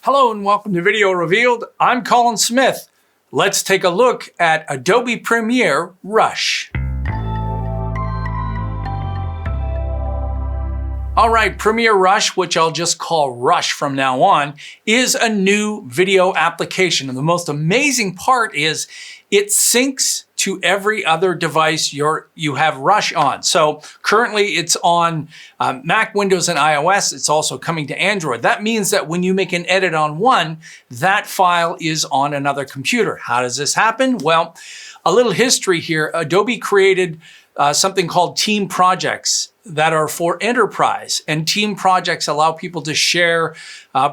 Hello and welcome to Video Revealed. I'm Colin Smith. Let's take a look at Adobe Premiere Rush. All right, Premiere Rush, which I'll just call Rush from now on, is a new video application. And the most amazing part is it syncs to every other device you have Rush on. So currently it's on Mac, Windows, and iOS. It's also coming to Android. That means that when you make an edit on one, that file is on another computer. How does this happen? Well, a little history here. Adobe created something called team projects that are for enterprise, and team projects allow people to share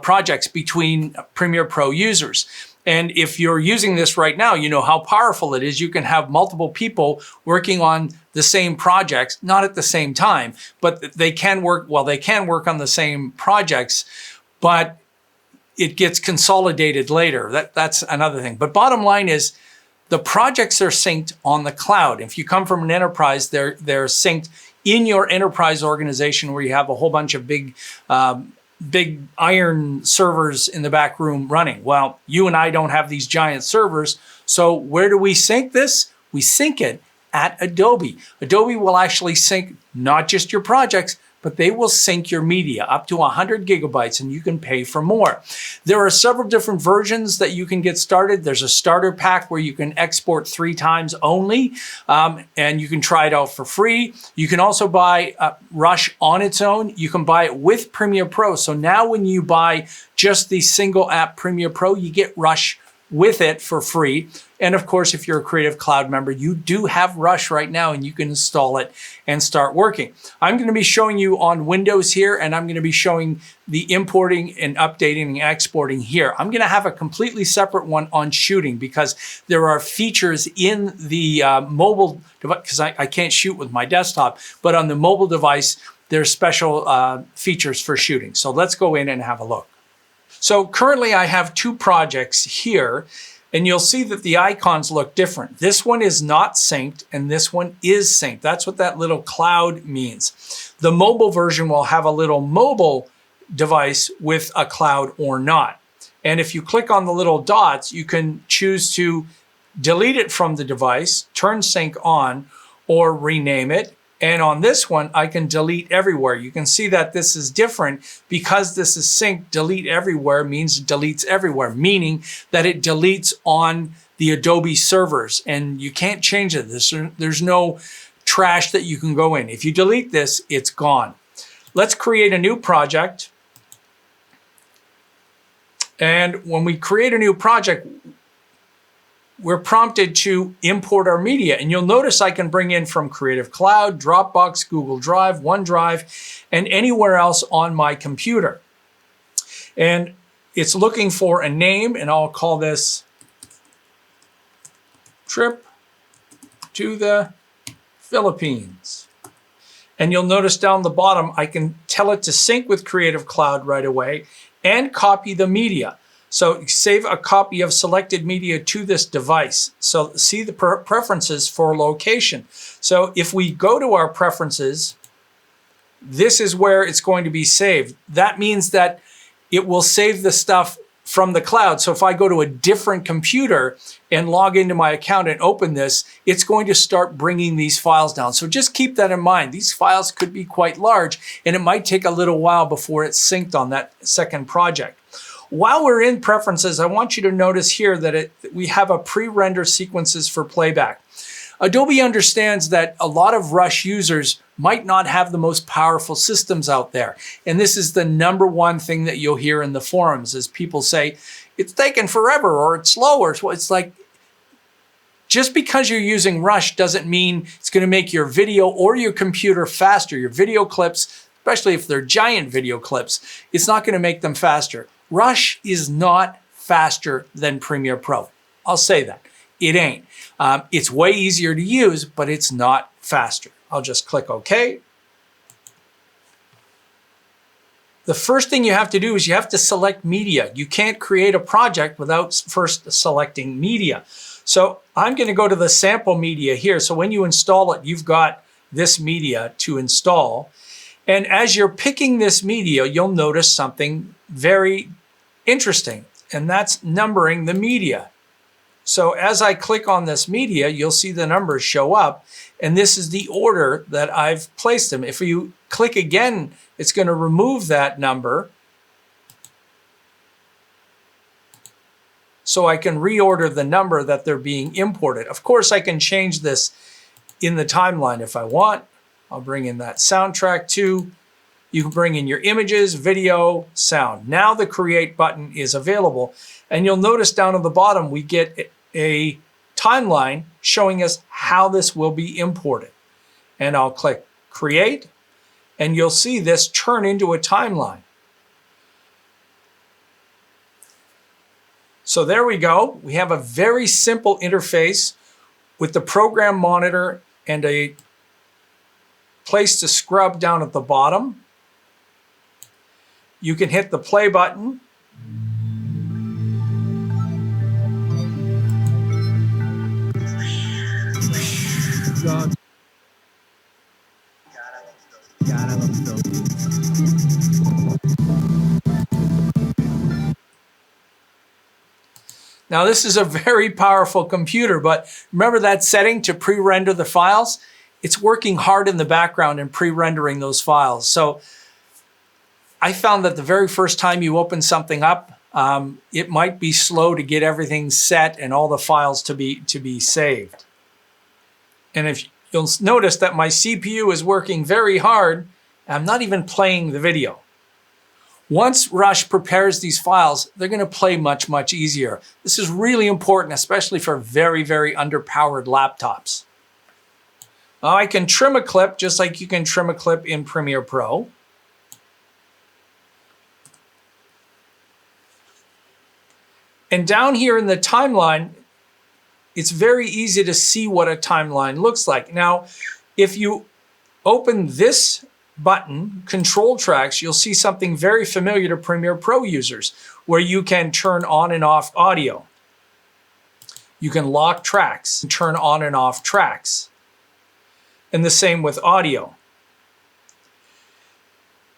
projects between Premiere Pro users. And if you're using this right now, you know how powerful it is. You can have multiple people working on the same projects, not at the same time, but they can work, well, they can work on the same projects, but it gets consolidated later. That's another thing. But bottom line is, the projects are synced on the cloud. If you come from an enterprise, they're synced in your enterprise organization where you have a whole bunch of big iron servers in the back room running. Well, you and I don't have these giant servers. So where do we sync this? We sync it at Adobe. Adobe will actually sync not just your projects, but they will sync your media up to 100 gigabytes, and you can pay for more. There are several different versions that you can get started. There's a starter pack where you can export 3 times only, and you can try it out for free. You can also buy Rush on its own. You can buy it with Premiere Pro. So now when you buy just the single app Premiere Pro, you get Rush with it for free. And of course, if you're a Creative Cloud member, you do have Rush right now and you can install it and start working. I'm going to be showing you on Windows here, and I'm going to be showing the importing and updating and exporting here. I'm going to have a completely separate one on shooting because there are features in the mobile device, because I can't shoot with my desktop, but on the mobile device, there's special features for shooting. So let's go in and have a look. So currently I have 2 projects here, and you'll see that the icons look different. This one is not synced and this one is synced. That's what that little cloud means. The mobile version will have a little mobile device with a cloud or not. And if you click on the little dots, you can choose to delete it from the device, turn sync on, or rename it. And on this one, I can delete everywhere. You can see that this is different because this is synced. Delete everywhere means it deletes everywhere, meaning that it deletes on the Adobe servers and you can't change it. There's no trash that you can go in. If you delete this, it's gone. Let's create a new project. And when we create a new project, we're prompted to import our media. And you'll notice I can bring in from Creative Cloud, Dropbox, Google Drive, OneDrive, and anywhere else on my computer. And it's looking for a name, and I'll call this Trip to the Philippines. And you'll notice down the bottom, I can tell it to sync with Creative Cloud right away and copy the media. So save a copy of selected media to this device. So see the preferences for location. So if we go to our preferences, this is where it's going to be saved. That means that it will save the stuff from the cloud. So if I go to a different computer and log into my account and open this, it's going to start bringing these files down. So just keep that in mind. These files could be quite large, and it might take a little while before it's synced on that second project. While we're in preferences, I want you to notice here that we have a pre-render sequences for playback. Adobe understands that a lot of Rush users might not have the most powerful systems out there. And this is the #1 thing that you'll hear in the forums is people say, it's taking forever or it's slow. Or it's like, just because you're using Rush doesn't mean it's going to make your video or your computer faster. Your video clips, especially if they're giant video clips, it's not going to make them faster. Rush is not faster than Premiere Pro. I'll say that. It ain't. It's way easier to use, but it's not faster. I'll just click OK. The first thing you have to do is you have to select media. You can't create a project without first selecting media. So I'm going to go to the sample media here. So when you install it, you've got this media to install. And as you're picking this media, you'll notice something very Interesting, and that's numbering the media. So as I click on this media, you'll see the numbers show up, and this is the order that I've placed them. If you click again, it's going to remove that number, so I can reorder the number that they're being imported. Of course, I can change this in the timeline if I want. I'll bring in that soundtrack too. You can bring in your images, video, sound. Now the create button is available. And you'll notice down at the bottom, we get a timeline showing us how this will be imported. And I'll click create, and you'll see this turn into a timeline. So there we go. We have a very simple interface with the program monitor and a place to scrub down at the bottom. You can hit the play button. Now this is a very powerful computer, but remember that setting to pre-render the files? It's working hard in the background and pre-rendering those files. So I found that the very first time you open something up, it might be slow to get everything set and all the files to be saved. And if you'll notice that my CPU is working very hard, I'm not even playing the video. Once Rush prepares these files, they're going to play much, much easier. This is really important, especially for very, very underpowered laptops. Now I can trim a clip just like you can trim a clip in Premiere Pro. And down here in the timeline, it's very easy to see what a timeline looks like. Now, if you open this button, Control Tracks, you'll see something very familiar to Premiere Pro users, where you can turn on and off audio. You can lock tracks and turn on and off tracks. And the same with audio.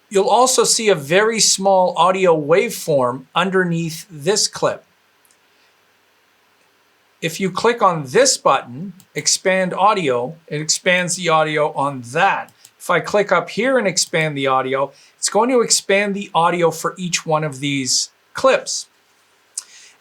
You'll also see a very small audio waveform underneath this clip. If you click on this button, Expand Audio, it expands the audio on that. If I click up here and expand the audio, it's going to expand the audio for each one of these clips.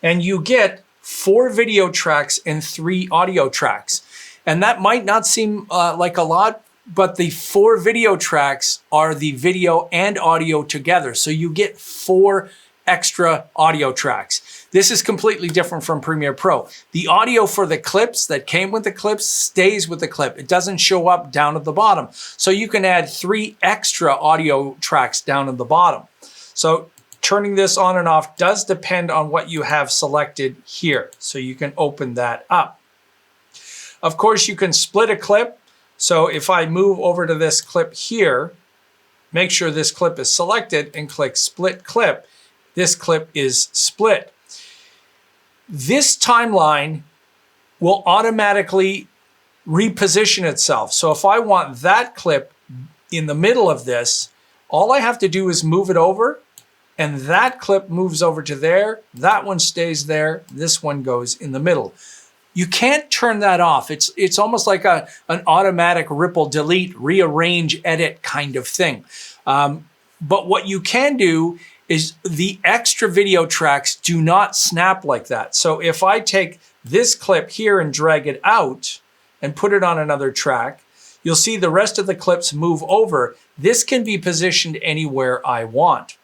And you get 4 video tracks and 3 audio tracks. And that might not seem like a lot, but the 4 video tracks are the video and audio together. So you get 4 extra audio tracks. This is completely different from Premiere Pro. The audio for the clips that came with the clips stays with the clip. It doesn't show up down at the bottom. So you can add 3 extra audio tracks down at the bottom. So turning this on and off does depend on what you have selected here. So you can open that up. Of course, you can split a clip. So if I move over to this clip here, make sure this clip is selected and click Split Clip, this clip is split. This timeline will automatically reposition itself. So if I want that clip in the middle of this, all I have to do is move it over, and that clip moves over to there, that one stays there, this one goes in the middle. You can't turn that off. It's almost like an automatic ripple, delete, rearrange, edit kind of thing. But what you can do is the extra video tracks do not snap like that. So if I take this clip here and drag it out and put it on another track, you'll see the rest of the clips move over. This can be positioned anywhere I want.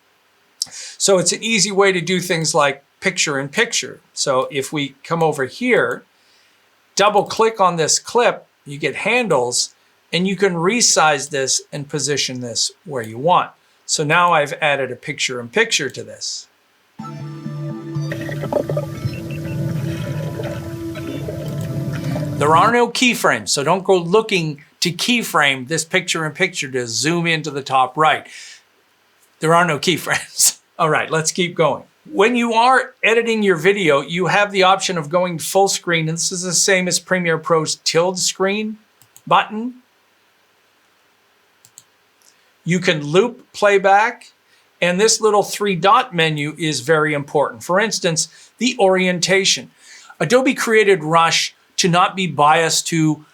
So it's an easy way to do things like picture in picture. So if we come over here, double click on this clip, you get handles, and you can resize this and position this where you want. So now I've added a picture in picture to this. There are no keyframes, so don't go looking to keyframe this picture in picture to zoom into the top right. There are no keyframes. All right, let's keep going. When you are editing your video, you have the option of going full screen, and this is the same as Premiere Pro's tilde screen button. You can loop playback, And this little 3-dot menu is very important. For instance, the orientation. Adobe created Rush to not be biased to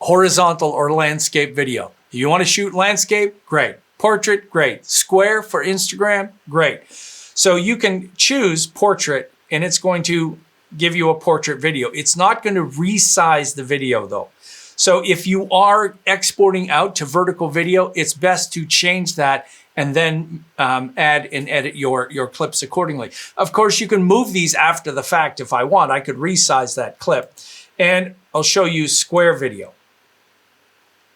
horizontal or landscape video. You want to shoot landscape? Great. Portrait? Great. Square for Instagram? Great. So you can choose portrait and it's going to give you a portrait video. It's not going to resize the video though. So if you are exporting out to vertical video, it's best to change that and then add and edit your clips accordingly. Of course, you can move these after the fact if I want. I could resize that clip. And I'll show you square video.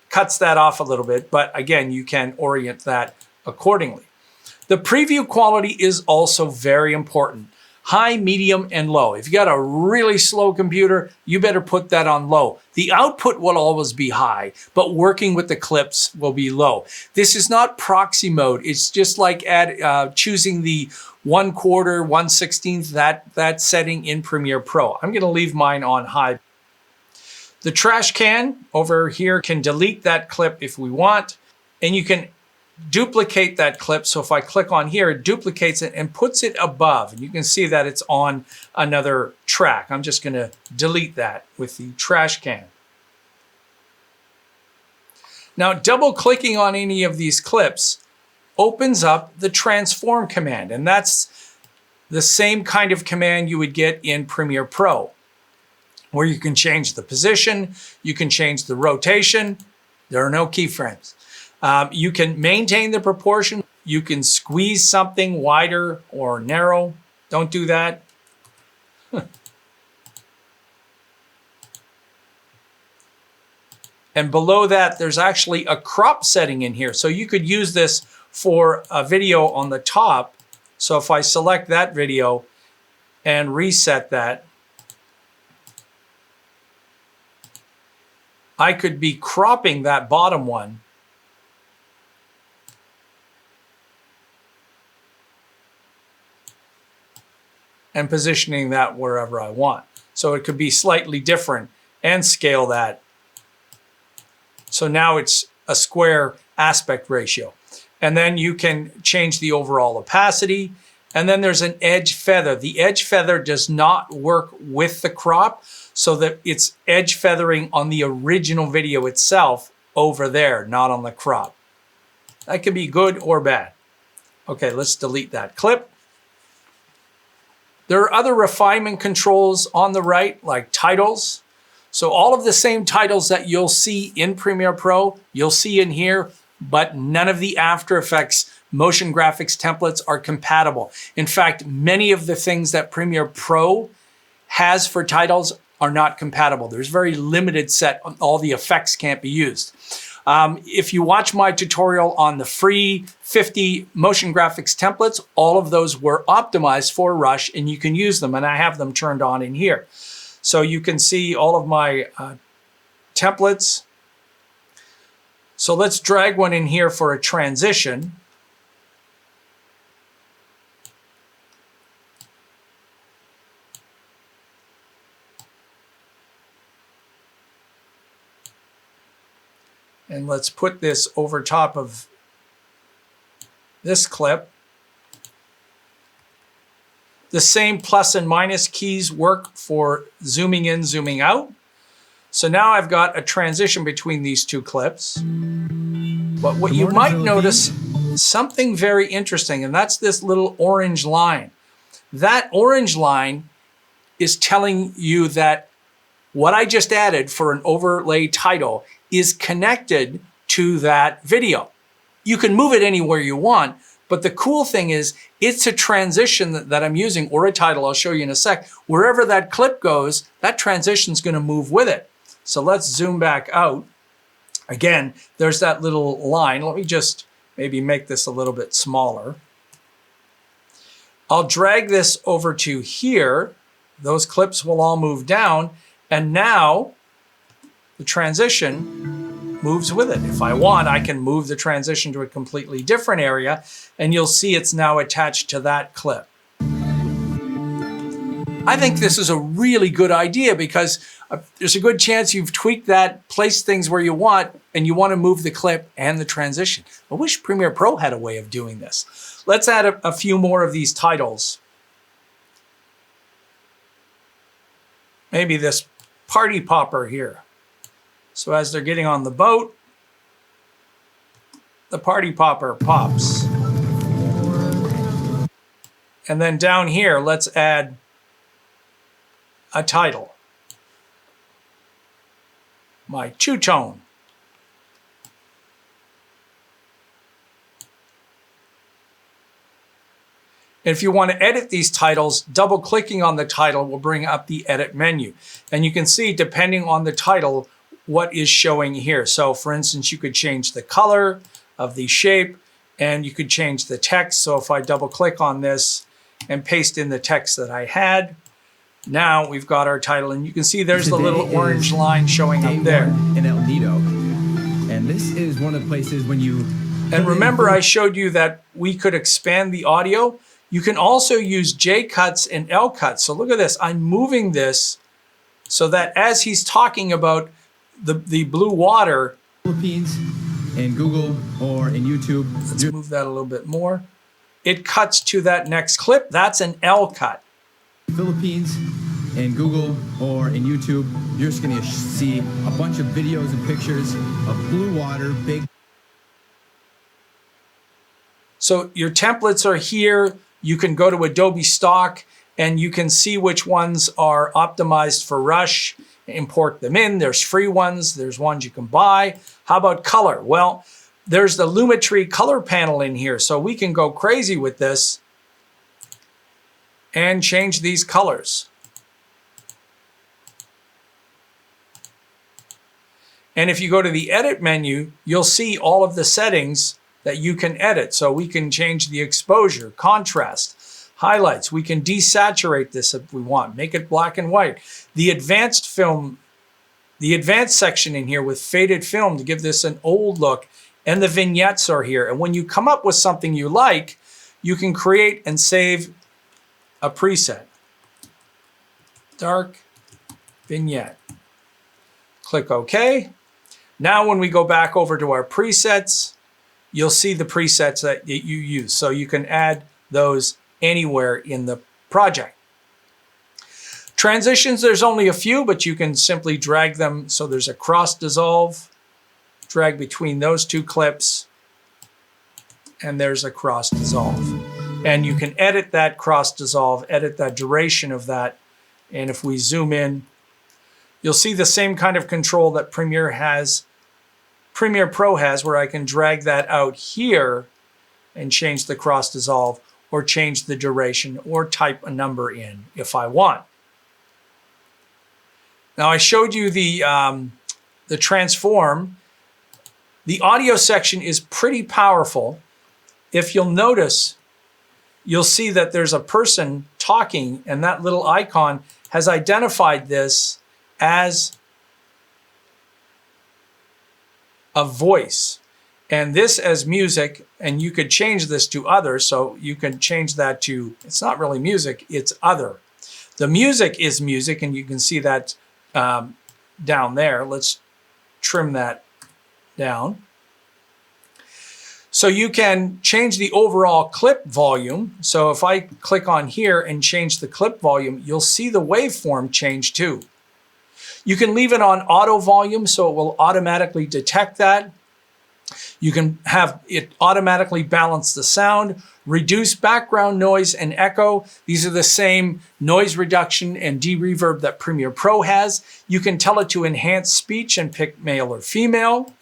Cuts that off a little bit, but again, you can orient that accordingly. The preview quality is also very important. High, medium, and low. If you got a really slow computer, you better put that on low. The output will always be high, but working with the clips will be low. This is not proxy mode. It's just like choosing the 1/4, 1/16, that setting in Premiere Pro. I'm gonna leave mine on high. The trash can over here can delete that clip if we want, and you can duplicate that clip. So if I click on here, it duplicates it and puts it above. And you can see that it's on another track. I'm just going to delete that with the trash can. Now, double clicking on any of these clips opens up the transform command. And that's the same kind of command you would get in Premiere Pro, where you can change the position, you can change the rotation. There are no keyframes. You can maintain the proportion. You can squeeze something wider or narrow. Don't do that. And below that, there's actually a crop setting in here. So you could use this for a video on the top. So if I select that video and reset that, I could be cropping that bottom one and positioning that wherever I want. So it could be slightly different and scale that. So now it's a square aspect ratio. And then you can change the overall opacity. And then there's an edge feather. The edge feather does not work with the crop, so that it's edge feathering on the original video itself over there, not on the crop. That can be good or bad. Okay, let's delete that clip. There are other refinement controls on the right, like titles. So all of the same titles that you'll see in Premiere Pro, you'll see in here, but none of the After Effects motion graphics templates are compatible. In fact, many of the things that Premiere Pro has for titles are not compatible. There's very limited set. All the effects can't be used. If you watch my tutorial on the free 50 motion graphics templates, all of those were optimized for Rush and you can use them, and I have them turned on in here. So you can see all of my templates. So let's drag one in here for a transition. And let's put this over top of this clip. The same plus and minus keys work for zooming in, zooming out. So now I've got a transition between these two clips. But what you might notice, something very interesting, and that's this little orange line. That orange line is telling you that what I just added for an overlay title is connected to that video. You can move it anywhere you want, but the cool thing is it's a transition that I'm using, or a title, I'll show you in a sec. Wherever that clip goes, that transition is going to move with it. So let's zoom back out. Again, there's that little line. Let me just maybe make this a little bit smaller. I'll drag this over to here. Those clips will all move down, and now the transition moves with it. If I want, I can move the transition to a completely different area, and you'll see it's now attached to that clip. I think this is a really good idea because there's a good chance you've tweaked that, placed things where you want, and you want to move the clip and the transition. I wish Premiere Pro had a way of doing this. Let's add a few more of these titles. Maybe this party popper here. So as they're getting on the boat, the party popper pops. And then down here, let's add a title. My two-tone. If you want to edit these titles, double-clicking on the title will bring up the edit menu. And you can see, depending on the title, what is showing here. So for instance, you could change the color of the shape, and you could change the text. So if I double-click on this and paste in the text that I had, now we've got our title, and you can see there's the little orange line showing up there. In El Nido, and this is one of the places when you... And remember, I showed you that we could expand the audio. You can also use J cuts and L cuts. So look at this. I'm moving this so that as he's talking about the blue water, Philippines in Google or in YouTube. Let's move that a little bit more. It cuts to that next clip. That's an L cut. Philippines in Google or in YouTube, you're just going to see a bunch of videos and pictures of blue water, big. So your templates are here. You can go to Adobe Stock and you can see which ones are optimized for Rush, import them in. There's free ones, there's ones you can buy. How about color? Well, there's the Lumetri color panel in here, so we can go crazy with this and change these colors. And if you go to the edit menu, you'll see all of the settings that you can edit. So we can change the exposure, contrast, highlights. We can desaturate this if we want, make it black and white. The advanced film, the advanced section in here with faded film to give this an old look, and the vignettes are here. And when you come up with something you like, you can create and save a preset. Dark vignette. Click OK. Now when we go back over to our presets, you'll see the presets that you use. So you can add those anywhere in the project. Transitions, there's only a few, but you can simply drag them. So there's a cross dissolve, drag between those two clips, and there's a cross dissolve. And you can edit that cross dissolve, edit that duration of that. And if we zoom in, you'll see the same kind of control that Premiere Pro has, where I can drag that out here and change the cross dissolve, or change the duration, or type a number in if I want. Now I showed you the transform. The audio section is pretty powerful. If you'll notice, you'll see that there's a person talking, and that little icon has identified this as a voice, and this as music, and you could change this to other, so you can change that to, it's not really music, it's other. The music is music, and you can see that down there. Let's trim that down. So you can change the overall clip volume. So if I click on here and change the clip volume, you'll see the waveform change too. You can leave it on auto volume, so it will automatically detect that. You can have it automatically balance the sound, reduce background noise and echo. These are the same noise reduction and de-reverb that Premiere Pro has. You can tell it to enhance speech and pick male or female.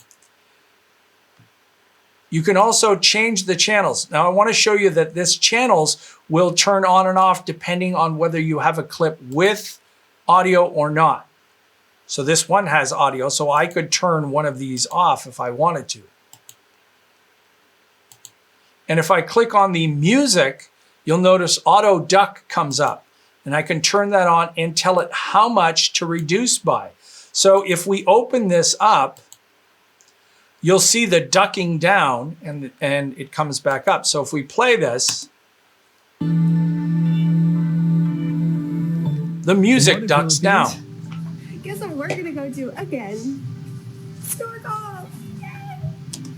You can also change the channels. Now I want to show you that this channels will turn on and off depending on whether you have a clip with audio or not. So this one has audio, so I could turn one of these off if I wanted to. And if I click on the music, you'll notice auto duck comes up, and I can turn that on and tell it how much to reduce by. So if we open this up, you'll see the ducking down, and it comes back up. So if we play this, the music ducks down. Guess what we're gonna go do again? Stork off! Yay!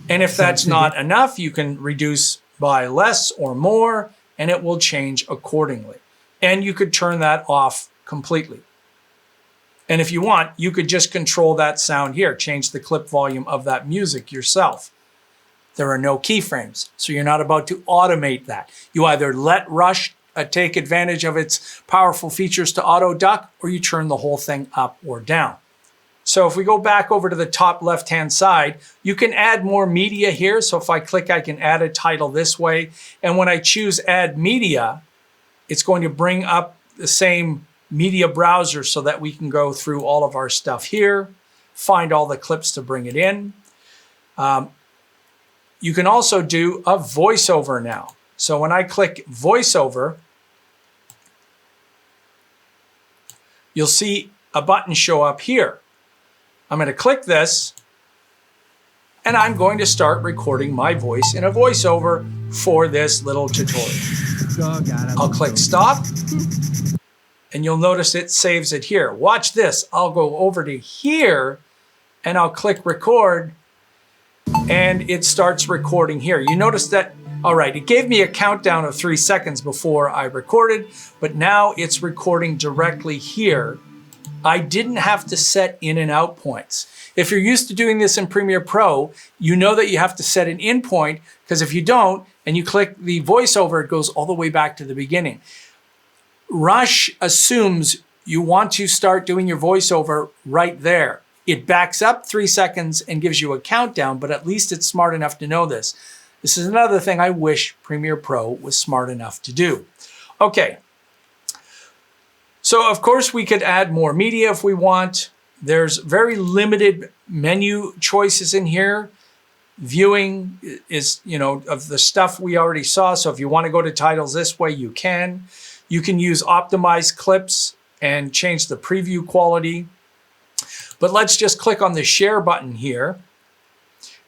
And if that's not enough, you can reduce by less or more, and it will change accordingly. And you could turn that off completely. And if you want, you could just control that sound here, change the clip volume of that music yourself. There are no keyframes, so you're not about to automate that. You either let Rush take advantage of its powerful features to auto duck, or you turn the whole thing up or down. So if we go back over to the top left-hand side, you can add more media here. So if I click, I can add a title this way. And when I choose Add Media, it's going to bring up the same media browser so that we can go through all of our stuff here, find all the clips to bring it in. You can also do a voiceover now. So when I click voiceover, you'll see a button show up here. I'm going to click this, and I'm going to start recording my voice in a voiceover for this little tutorial. I'll click stop, and you'll notice it saves it here. Watch this. I'll go over to here, and I'll click record, and it starts recording here. You notice that, all right, it gave me a countdown of 3 seconds before I recorded, but now it's recording directly here. I didn't have to set in and out points. If you're used to doing this in Premiere Pro, you know that you have to set an in point, because if you don't, and you click the voiceover, it goes all the way back to the beginning. Rush assumes you want to start doing your voiceover right there. It backs up 3 seconds and gives you a countdown, but at least it's smart enough to know this. This is another thing I wish Premiere Pro was smart enough to do. Okay. So of course we could add more media if we want. There's very limited menu choices in here. Viewing is, of the stuff we already saw. So if you want to go to titles this way, you can. You can use optimized clips and change the preview quality. But let's just click on the share button here.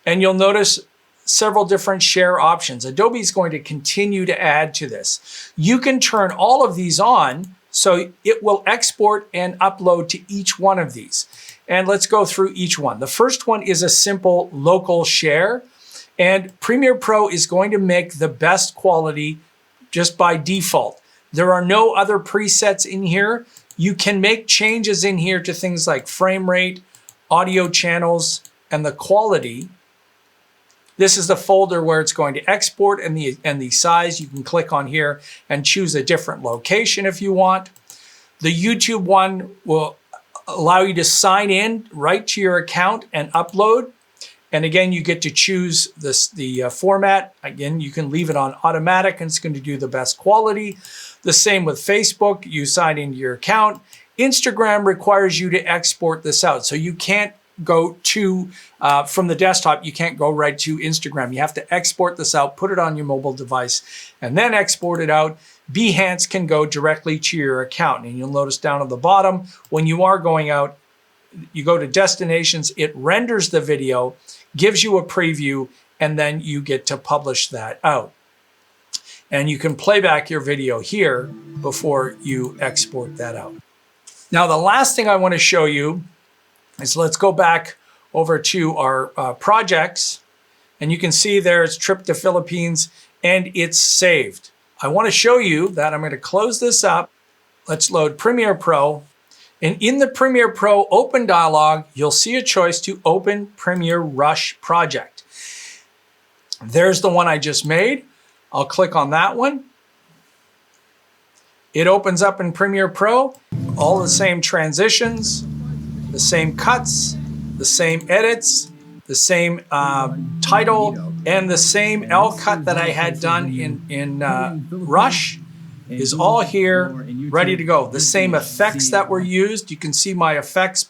And you'll notice several different share options. Adobe is going to continue to add to this. You can turn all of these on, so it will export and upload to each one of these. And let's go through each one. The first one is a simple local share. And Premiere Pro is going to make the best quality just by default. There are no other presets in here. You can make changes in here to things like frame rate, audio channels, and the quality. This is the folder where it's going to export, and the size. You can click on here and choose a different location if you want. The YouTube one will allow you to sign in right to your account and upload. And again, you get to choose the format. Again, you can leave it on automatic and it's going to do the best quality. The same with Facebook. You sign into your account. Instagram requires you to export this out. So you can't go to, from the desktop, you can't go right to Instagram. You have to export this out, put it on your mobile device, and then export it out. Behance can go directly to your account. And you'll notice down at the bottom, when you are going out, you go to destinations, it renders the video, gives you a preview, and then you get to publish that out. And you can play back your video here before you export that out. Now, the last thing I want to show you is, let's go back over to our projects, and you can see there's trip to Philippines, and it's saved. I want to show you that. I'm going to close this up. Let's load Premiere Pro. And in the Premiere Pro Open dialog, you'll see a choice to open Premiere Rush project. There's the one I just made. I'll click on that one. It opens up in Premiere Pro, all the same transitions, the same cuts, the same edits, the same title, and the same L cut that I had done in Rush is all here, ready to go. The same effects that were used, you can see my effects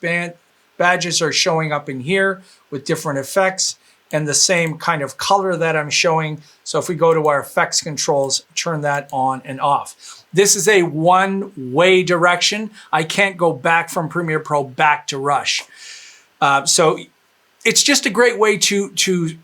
badges are showing up in here with different effects, and the same kind of color that I'm showing. So if we go to our effects controls, turn that on and off. This is a one-way direction. I can't go back from Premiere Pro back to Rush. So it's just a great way to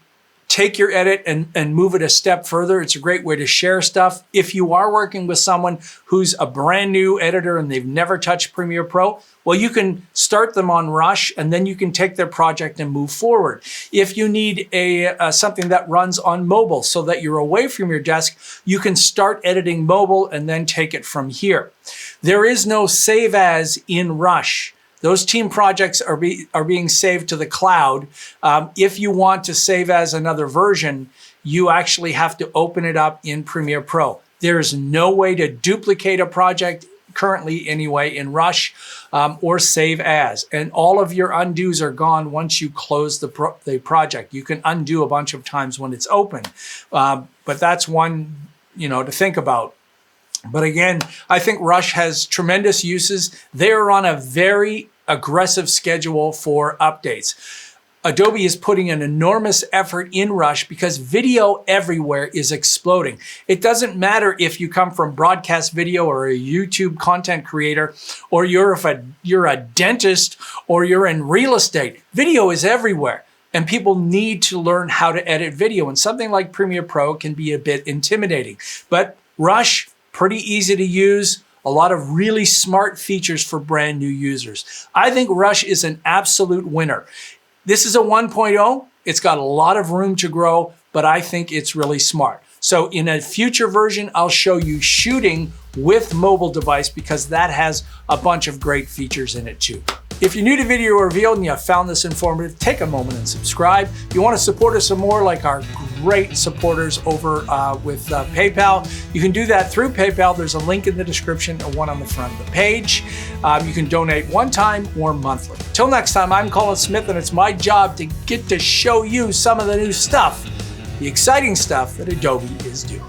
take your edit and move it a step further. It's a great way to share stuff. If you are working with someone who's a brand new editor and they've never touched Premiere Pro, well, you can start them on Rush and then you can take their project and move forward. If you need something that runs on mobile so that you're away from your desk, you can start editing mobile and then take it from here. There is no save as in Rush. Those team projects are being saved to the cloud. If you want to save as another version, you actually have to open it up in Premiere Pro. There is no way to duplicate a project currently anyway in Rush or save as. And all of your undos are gone once you close the project. You can undo a bunch of times when it's open. But that's one, to think about. But again, I think Rush has tremendous uses. They're on a very aggressive schedule for updates. Adobe is putting an enormous effort in Rush because video everywhere is exploding. It doesn't matter if you come from broadcast video or a YouTube content creator, or you're a dentist or you're in real estate. Video is everywhere. And people need to learn how to edit video. And something like Premiere Pro can be a bit intimidating. But Rush, pretty easy to use. A lot of really smart features for brand new users. I think Rush is an absolute winner. This is a 1.0. It's got a lot of room to grow, but I think it's really smart. So in a future version, I'll show you shooting with mobile device because that has a bunch of great features in it too. If you're new to Video Revealed and you found this informative, take a moment and subscribe. If you want to support us some more like our great supporters over with PayPal, you can do that through PayPal. There's a link in the description and one on the front of the page. You can donate one time or monthly. Till next time, I'm Colin Smith and it's my job to get to show you some of the new stuff, the exciting stuff that Adobe is doing.